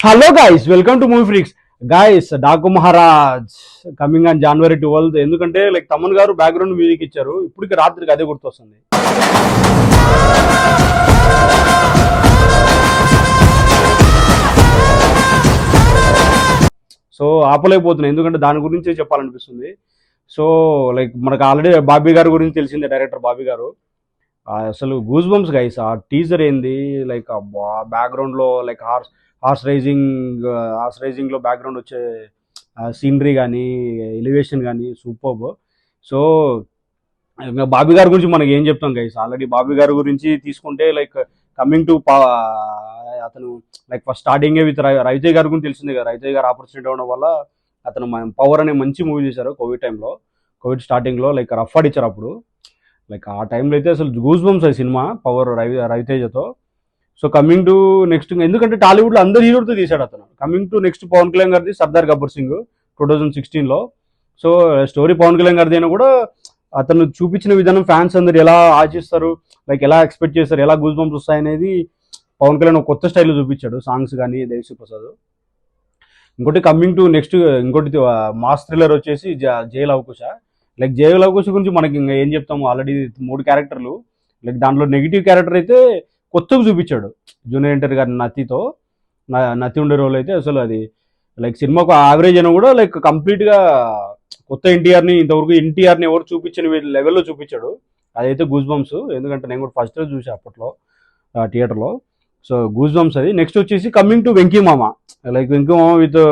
Hello guys, welcome to movie freaks. Guys, Daaku Maharaj coming on January 12th. ఎందుకంటే తమన్ గారు background music ఇచ్చారు. ఇప్పటికి రాత్రికి అదే గుర్తొస్తుంది. సో ఆపలేకపోతున్నాయి, ఎందుకంటే దాని గురించి చెప్పాలనిపిస్తుంది. సో మనకు ఆల్రెడీ బాబీ గారి గురించి తెలిసిందే, డైరెక్టర్ బాబీ గారు. అసలు గూస్ బంప్స్ గైస్. ఆ టీజర్ ఏంది, బ్యాక్గ్రౌండ్లో హార్స్ రైజింగ్ హార్స్ రైజింగ్లో బ్యాక్గ్రౌండ్ వచ్చే సీనరీ కానీ, ఎలివేషన్ కానీ సూపర్బ్. సో ఇంకా బాబీ గారి గురించి మనకి ఏం చెప్తాం గైస్. ఆల్రెడీ బాబీ గారి గురించి తీసుకుంటే కమింగ్ టు అతను ఫస్ట్ స్టార్టింగే విత్ రవితేజ్ గారి గురించి తెలిసిందే కదా. రవితేజ్ గారు ఆపర్చునిటీ అవ్వడం వల్ల అతను పవర్ అనే మంచి మూవీ చేశారు కోవిడ్ టైంలో. కోవిడ్ స్టార్టింగ్లో రఫ్ ఆడిచ్చారు అప్పుడు. ఆ టైంలో అయితే అసలు గూస్ బంప్స్ అది సినిమా పవర్ రవితేజతో. సో కమింగ్ టు నెక్స్ట్, ఎందుకంటే టాలీవుడ్లో అందరు హీరోతో తీశాడు అతను. Coming to next, Pawan Kalyan గారిది సర్దార్ గబ్బర్ సింగ్ 2016లో. సో స్టోరీ పవన్ కళ్యాణ్ గారిది అయినా కూడా అతను చూపించిన విధానం ఫ్యాన్స్ అందరు ఎలా ఆశిస్తారు, ఎలా ఎక్స్పెక్ట్ చేస్తారు, ఎలా గూస్ బంప్స్ వస్తాయనేది పవన్ కళ్యాణ్ ఒక కొత్త స్టైల్లో చూపించాడు. సాంగ్స్ కానీ, దేవిశ్రీ ప్రసాద్. ఇంకోటి కమింగ్ టు నెక్స్ట్, ఇంకోటి మాస్ థ్రిల్లర్ వచ్చేసి జై లవకుశ. జై లవకుశ గురించి మనకి ఇంకా ఏం చెప్తాము, ఆల్రెడీ 3 క్యారెక్టర్లు. దాంట్లో నెగిటివ్ క్యారెక్టర్ అయితే కొత్తగా చూపించాడు జూనియర్ ఎన్టీఆర్ గారి నతి ఉండే రోల్ అయితే. అసలు అది సినిమాకు యావరేజ్ అయినా కూడా కంప్లీట్గా కొత్త ఎన్టీఆర్ని, ఇంతవరకు ఎన్టీఆర్ని ఎవరు చూపించిన లెవెల్లో చూపించాడు. అదైతే గూస్ బంప్స్. ఎందుకంటే నేను కూడా ఫస్ట్ రోజు చూసాను అప్పట్లో థియేటర్లో. సో గూస్ బంప్స్ అది. నెక్స్ట్ వచ్చేసి కమింగ్ టు వెంకీ మామ. వెంకీ మామ విత్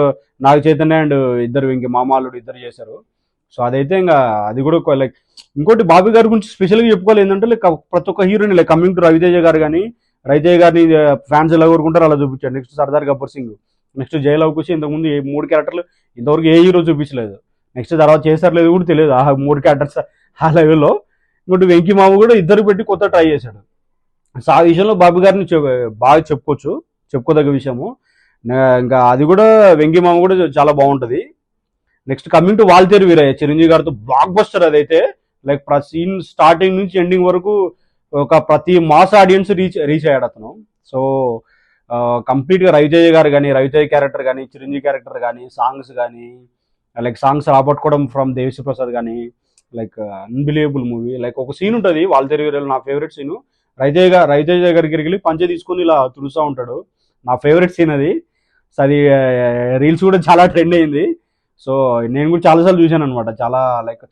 నాగ చైతన్య అండ్ ఇద్దరు వెంకీ మామాలుడు ఇద్దరు చేశారు. సో అదైతే ఇంకా అది కూడా ఇంకోటి బాబీ గారి గురించి స్పెషల్గా చెప్పుకోవాలి ఏంటంటే ప్రతి ఒక్క హీరోని కమింగ్ టు రవితేజ గారు కానీ, రవితేజ గారిని ఫ్యాన్స్ ఎలా కోరుకుంటారో అలా చూపించారు. నెక్స్ట్ సర్దార్ గబ్బర్ సింగ్, నెక్స్ట్ జై లవకుశ. ఇంతకుముందు 3 క్యారెక్టర్లు ఇంతవరకు ఏ హీరో చూపించలేదు. నెక్స్ట్ తర్వాత చేశారు లేదు కూడా తెలియదు ఆ 3 క్యారెక్టర్స్ ఆ లెవెల్లో. ఇంకోటి వెంకీ మామ కూడా ఇద్దరు పెట్టి కొత్త ట్రై చేశాడు. సో ఆ విషయంలో బాబీ గారిని బాగా చెప్పుకోదగ్గ విషయము. ఇంకా అది కూడా వెంకీ మామ కూడా చాలా బాగుంటుంది. Next coming to Waltair Veerayya, Chiranjeevi గారితో బ్లాక్ బస్టర్. అదైతే సీన్ స్టార్టింగ్ నుంచి ఎండింగ్ వరకు ప్రతి మాస్ ఆడియన్స్ రీచ్ అయ్యాడు అతను. సో కంప్లీట్గా రవితేజ గారు కానీ, రవితేజ క్యారెక్టర్ కానీ, చిరంజీవి క్యారెక్టర్ కానీ, సాంగ్స్ కానీ, సాంగ్స్ రాబట్టుకోవడం ఫ్రమ్ దేవిశ్రీ ప్రసాద్ కానీ, అన్బిలీవబుల్ మూవీ. ఒక సీన్ ఉంటుంది వాల్తేరు వీరయ్యలో, నా ఫేవరెట్ సీను. రవితేజ గారికి వెళ్ళి పంచ తీసుకొని ఇలా తుడుస్తూ ఉంటాడు. నా ఫేవరెట్ సీన్ అది. సో అది రీల్స్ కూడా చాలా ట్రెండ్ అయింది. సో నేను కూడా చాలాసార్లు చూశాను అనమాట. చాలా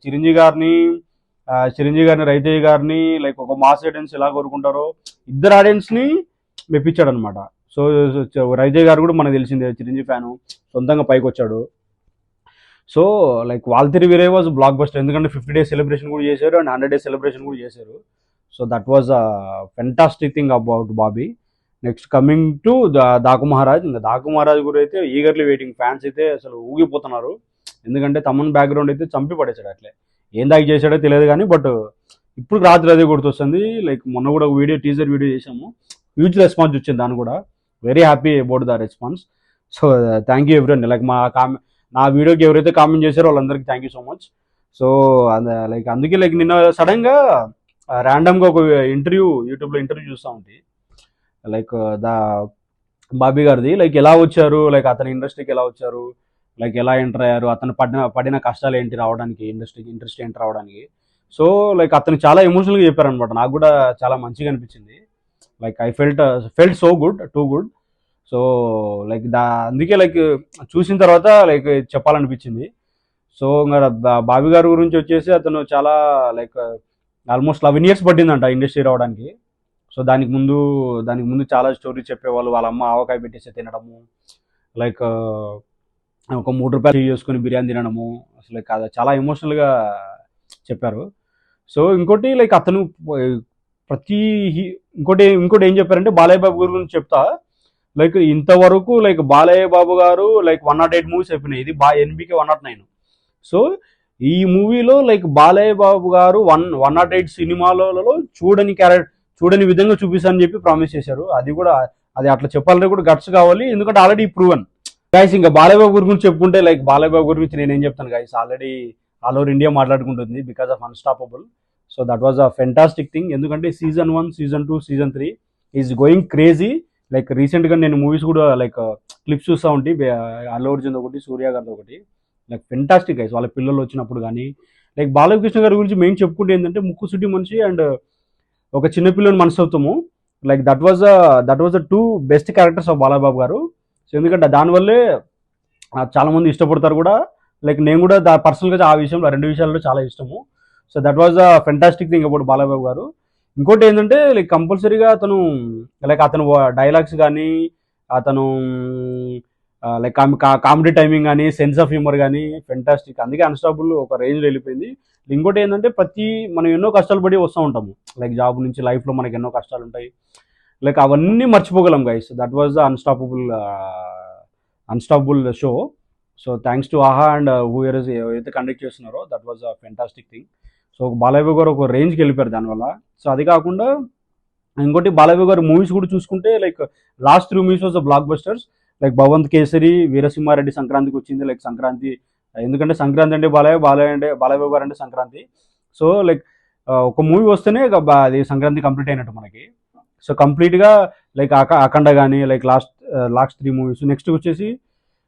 చిరంజీవి గారిని రవితేజ గారిని ఒక మాస్ ఆడియన్స్ ఎలా కోరుకుంటారో ఇద్దరు ఆడియన్స్ని మెప్పించాడు అనమాట. సో రవితేజ గారు కూడా మనకు తెలిసిందే చిరంజీవి ఫ్యాను, సొంతంగా పైకి వచ్చాడు. So Waltair Veerayya was blockbuster. ఎందుకంటే 50 days సెలబ్రేషన్ కూడా చేశారు అండ్ 100 days సెలబ్రేషన్ కూడా చేశారు. So that was a fantastic thing about Bobby. Next coming to Daaku Maharaaj. ఇంకా దాకు మహారాజ్ కూడా అయితే ఈగర్లీ వెయిటింగ్. ఫ్యాన్స్ అయితే అసలు ఊగిపోతున్నారు. ఎందుకంటే తమన్ బ్యాక్గ్రౌండ్ అయితే చంపి పడేశాడు. అట్లే ఏం దాకా చేశాడో తెలియదు కానీ, బట్ ఇప్పుడు రాత్రి అదే గుర్తొస్తుంది. మొన్న కూడా టీజర్ వీడియో చేసాము. హ్యూజ్ రెస్పాన్స్ వచ్చింది దాన్ని కూడా. Very happy about the response. So thank you everyone. నా వీడియోకి ఎవరైతే కామెంట్ చేశారో వాళ్ళందరికీ thank you so much. So అందుకే నిన్న సడన్గా ర్యాండమ్గా ఒక యూట్యూబ్లో ఇంటర్వ్యూ చూస్తూ ఉంటే ద బాబీ గారిది ఎలా వచ్చారు, అతని ఇండస్ట్రీకి ఎలా వచ్చారు, ఎలా ఎంటర్ అయ్యారు, అతను పడిన కష్టాలు ఏంటి రావడానికి, ఇండస్ట్రీ ఎంటర్ రావడానికి. సో అతను చాలా ఎమోషనల్గా చెప్పారనమాట. నాకు కూడా చాలా మంచిగా అనిపించింది. I felt so good, too good. So అందుకే చూసిన తర్వాత చెప్పాలనిపించింది. సో బాబీ గారి గురించి వచ్చేసి అతను చాలా ఆల్మోస్ట్ 11 years పట్టిందంట ఇండస్ట్రీ రావడానికి. సో దానికి ముందు చాలా స్టోరీస్ చెప్పేవాళ్ళు. వాళ్ళ అమ్మ ఆవకాయ పెట్టేసి తినడము, ఒక 3 రూపాయలు చేసుకుని బిర్యానీ తినడము. అసలు చాలా ఎమోషనల్గా చెప్పారు. సో ఇంకోటి అతను ఇంకోటి ఏం చెప్పారంటే బాలయ్య బాబు గారి గురించి చెప్తా. ఇంతవరకు బాలయ్య బాబు గారు 108 మూవీస్ అయిపోయినాయి. ఇది NBK 109. సో ఈ మూవీలో బాలయ్య బాబు గారు 108 సినిమాలలో చూడని విధంగా చూపిస్తానని చెప్పి ప్రామిస్ చేశారు. అది అట్లా చెప్పాలంటే కూడా గట్స్ కావాలి, ఎందుకంటే ఆల్రెడీ ప్రూవన్. గైస్ ఇంకా బాలయ్య బాబు గురించి చెప్పుకుంటే బాలయ్య బాబు గురించి నేనేం చెప్తాను guys, already all over India మాట్లాడుకుంటుంది because of unstoppable. So that was a fantastic thing. ఎందుకంటే season 1, season 2, season 3 is going crazy. Like రీసెంట్గా నేను మూవీస్ కూడా లైక్ క్లిప్స్ చూస్తూ ఉంటే అల్లు అర్జున్ ఒకటి, సూర్య గారిది ఒకటి, లైక్ ఫెంటాస్టిక్ గైస్. వాళ్ళ పిల్లలు వచ్చినప్పుడు కానీ లైక్ బాలకృష్ణ గారి గురించి మెయిన్ చెప్పుకుంటే ఏంటంటే ముక్కుసూటి మనిషి అండ్ ఒక చిన్న పిల్లని మనస్తత్వము. Like that was the two best characters of Balababu garu. So ఎందుకంటే దానివల్లే చాలా మంది ఇష్టపడతారు కూడా. లైక్ నేను కూడా పర్సనల్గా ఆ విషయంలో, రెండు విషయాల్లో చాలా ఇష్టము. So that was the fantastic thing about Balababu గారు. ఇంకోటి ఏంటంటే లైక్ కంపల్సరీగా అతను డైలాగ్స్ కానీ, అతను లైక్ కామెడీ టైమింగ్ కానీ, సెన్స్ ఆఫ్ హ్యూమర్ కానీ ఫెంటాస్టిక్. అందుకే అన్స్టాపుల్ ఒక రేంజ్లో వెళ్ళిపోయింది. ఇంకోటి ఏంటంటే మనం ఎన్నో కష్టాలు పడి వస్తూ ఉంటాము. లైక్ జాబ్ నుంచి లైఫ్లో మనకి ఎన్నో కష్టాలు ఉంటాయి. లైక్ అవన్నీ మర్చిపోగలం guys. That was the unstoppable show. So thanks to Aha and who ఎవరైతే కండక్ట్ చేస్తున్నారో, that was a fantastic thing. So Balayya garu ఒక రేంజ్కి వెళ్ళిపోయారు దానివల్ల. సో అది కాకుండా ఇంకోటి బాలయ్య గారు మూవీస్ కూడా చూసుకుంటే like last 3 movies was blockbusters. Like Bhavanth Kesari, Veera Simha Reddy సంక్రాంతికి వచ్చింది. లైక్ సంక్రాంతి, ఎందుకంటే సంక్రాంతి అంటే బాలయ్య గారు అంటే సంక్రాంతి. సో లైక్ ఒక మూవీ వస్తేనే అది సంక్రాంతి కంప్లీట్ అయినట్టు మనకి. సో కంప్లీట్గా లైక్ అఖండ కానీ, లైక్ లాస్ట్ 3 మూవీస్. నెక్స్ట్ వచ్చేసి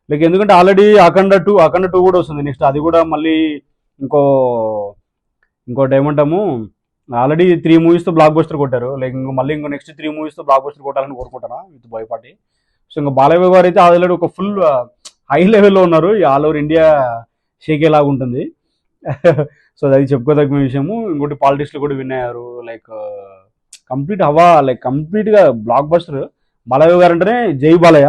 లైక్ ఎందుకంటే ఆల్రెడీ అఖండ టూ కూడా వస్తుంది నెక్స్ట్. అది కూడా మళ్ళీ ఇంకోటి ఏమంటాము, ఆల్రెడీ 3 మూవీస్తో బ్లాక్ బస్టర్ కొట్టారు. లైక్ మళ్ళీ నెక్స్ట్ 3 మూవీస్తో బ్లాక్ బస్టర్ కొట్టాలని కోరుకుంటారా విత్ బోయపాటి. సో ఇంకా బాలయ్య గారు అయితే ఆల్రెడీ ఒక ఫుల్ హై లెవెల్లో ఉన్నారు. ఆల్ ఓవర్ ఇండియా షేకేలాగా ఉంటుంది. సో అది చెప్పుకోదగిన విషయము. ఇంకోటి పాలిటిక్స్లో కూడా విన్ అయ్యారు. లైక్ కంప్లీట్ హవా, లైక్ కంప్లీట్గా బ్లాక్ బస్టర్. బాలయ్య గారు అంటేనే జై బాలయ్య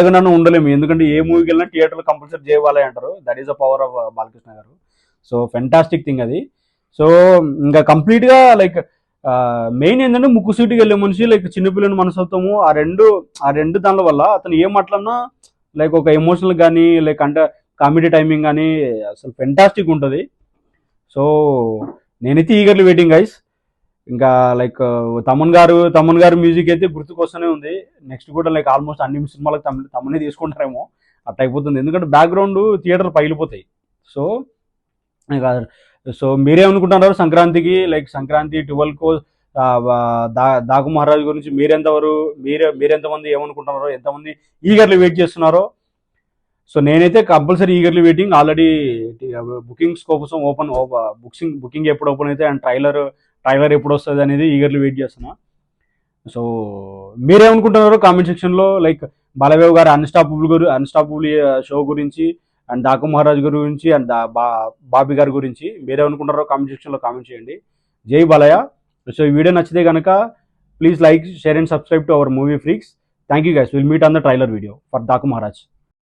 గారు ఉండలేము. ఎందుకంటే ఏ మూవీకి వెళ్ళినా థియేటర్లో కంపల్సరీ జై బాలయ్య అంటారు. That is the power of Balakrishna గారు. సో ఫెంటాస్టిక్ థింగ్ అది. సో ఇంకా కంప్లీట్గా లైక్ మెయిన్ ఏంటంటే ముక్కుసూటికి వెళ్ళే మనిషి, లైక్ చిన్నపిల్లని మనస్తత్వము, ఆ రెండు దానిల వల్ల అతను ఏం మాట్లాడినా లైక్ ఒక ఎమోషనల్ కానీ, లైక్ అంటే కామెడీ టైమింగ్ కానీ అసలు ఫెంటాస్టిక్ ఉంటుంది. సో నేనైతే ఈగర్లీ వెయిటింగ్ గైస్. ఇంకా లైక్ తమన్ గారు మ్యూజిక్ అయితే గుర్తుకొస్తూనే ఉంది. నెక్స్ట్ కూడా లైక్ ఆల్మోస్ట్ అన్ని సినిమాలకు తమనే తీసుకుంటారేమో అట్లా అయిపోతుంది. ఎందుకంటే బ్యాక్గ్రౌండ్ థియేటర్ పగిలిపోతాయి. సో మీరేమనుకుంటున్నారు సంక్రాంతికి? లైక్ సంక్రాంతి 12కు దాకు మహారాజ్ గురించి మీరెంతమంది ఏమనుకుంటున్నారో, ఎంతమంది ఈగర్లీ వెయిట్ చేస్తున్నారో? సో నేనైతే compulsory eagerly waiting. Already bookings కోసం బుకింగ్ ఎప్పుడు ఓపెన్ అయితే అండ్ ట్రైలర్ ఎప్పుడు వస్తుంది అనేది ఈగర్లీ వెయిట్ చేస్తున్నా. సో మీరేమనుకుంటున్నారో కామెంట్ సెక్షన్లో. లైక్ బాలయ్య గారు అన్స్టాపబుల్ షో గురించి అండ్ దాకు మహారాజ్ గారి గురించి అండ్ బాబీ గారి గురించి మీరేమనుకుంటారో కామెంట్ సెక్షన్లో కామెంట్ చేయండి. జై బాలయ్య. సో ఈ వీడియో నచ్చితే కనుక please like, share and subscribe to our movie freaks. Thank you guys. Will meet on the trailer video for Daaku Maharaj.